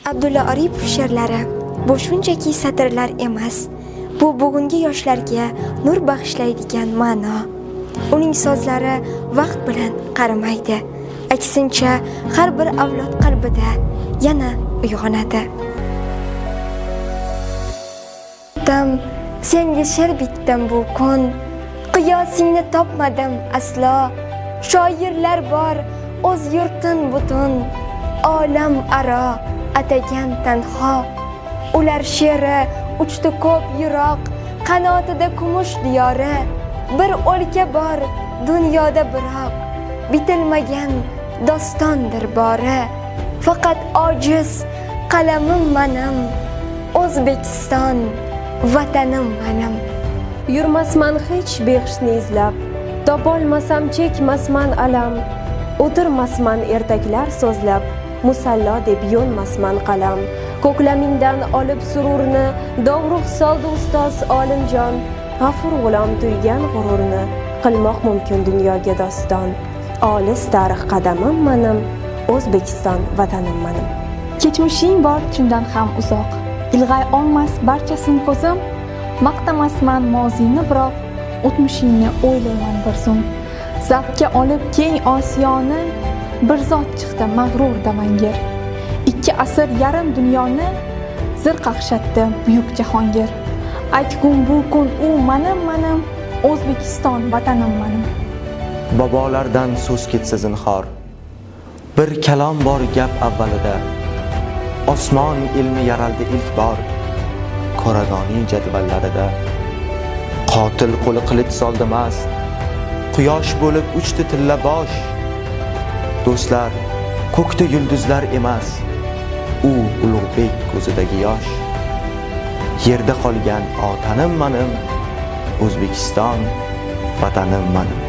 Abdulla Aripov she'rlari bu shunchaki satrlar emas, bu bugungi yoshlarga nur bag'ishlaydigan ma'no. Uning so'zlari vaqt bilan qarimaydi, aksincha har bir avlod qalbida yana uyg'onadi. Senga she'r bitdim bu kun, qiyosingni topmadim aslo. Shoirlar bor o'z yurtin butun, olam aro atagan tanho. Ular she'ri uchdi ko'p yiroq, qanotida kumush diyori. Bir o'lka bor dunyoda biroq, bitilmagan dostondir bori. Faqat ojiz qalamim manim, O'zbekiston vatanim manim. Yurmasman hech behishni izlab, topolmasam chekmasman alam. O'tirmasman ertaklar so'zlab, musallo deb yo'lmasman qalam. Ko'klamingdan olib sururni, dovruq soldi ustoz olimjon. G'afur g'ulom tuygan g'ururni, qilmoq mumkin dunyoga doston. Olis tarix qadamim manim, O'zbekiston vatanim manim. Kechmishing bor shundan ham uzoq, ilg'ay olmas barchasini ko'zim. Maqtamasman moziyni biroq, o'tmishingni o'ylayman bir zum. Zabtga olib keng Osiyoni, bir zot chiqdi mag'rur davangir. 2 asr yarim dunyoni zir qaqshatdi buyuk jahongir. Aytgun bu kun u manim, O'zbekiston vatanim manim. Bobolardan so'z ketsa zinhor, bir kalom bor gap avvalida. Osmon ilmi yaraldi ilk bor, Qoragoniy jadvallarida. Qotil qo'li qilich soldi mast, quyosh bo'lib uchdi tilla bosh. Do'stlar, ko'kda yulduzlar emas, u Ulug'bek ko'zidagi yosh. Yerda qolgan otanim manim, O'zbekiston vatanim manim.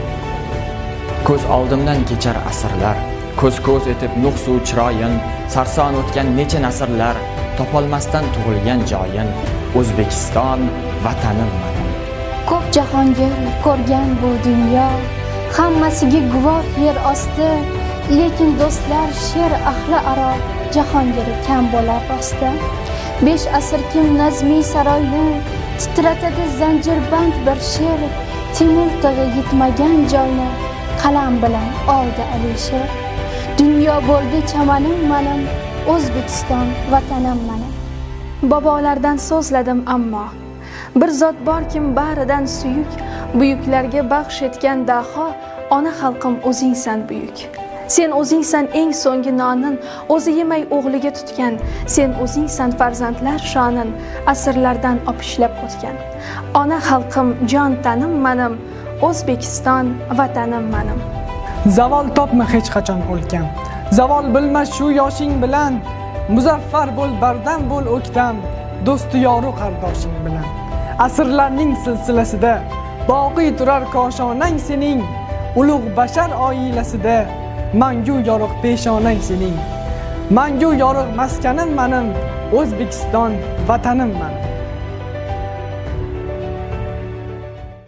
Ko'z oldimdan kechar asrlar, ko'z etib nuqsu chiroyin, sarson o'tgan necha nasrlar, topolmasdan tug'ilgan joyin, O'zbekiston vatanim manim. Ko'p jahongir ko'rgan bu dunyo, hammasiga guvoh yer osti. Lekin do'stlar, she'r ahli aro jahongir kam bo'lar rosti. 5 asr kim nazmiy saroyni, titratadi zanjirband bir she'r. Timur tig'i yetmagan joyni, qalam bilan oldi Alisher. Dunyo bo'ldi chamanim manim, O'zbekiston vatanim manim. Bobolardan so'zladim ammo, bir zot borkim baridan suyuk. Buyuklarga baxsh etgan daho, ona xalqim o'zingsan buyuk. Sen o'zingsan eng so'nggi nonin, o'zi yemay o'g'liga tutgan. Sen o'zingsan farzandlar shonin, asrlardan opishlab o'tgan. Ona xalqim jon tanim manim, O'zbekiston vatanim manim. Zavol topma hech qachon o'lkam, zavol bilmas shu yoshing bilan. Muzaffar bo'l, bardam bo'l o'ktam, do'sti yoru qardoshing bilan. Asrlarning silsilasida boqiy turar koshonang sening, ulug' bashar oilasida mangu yorug' peshonang sening. Mangu yorug' maskanim manim, O'zbekiston vatanim manim.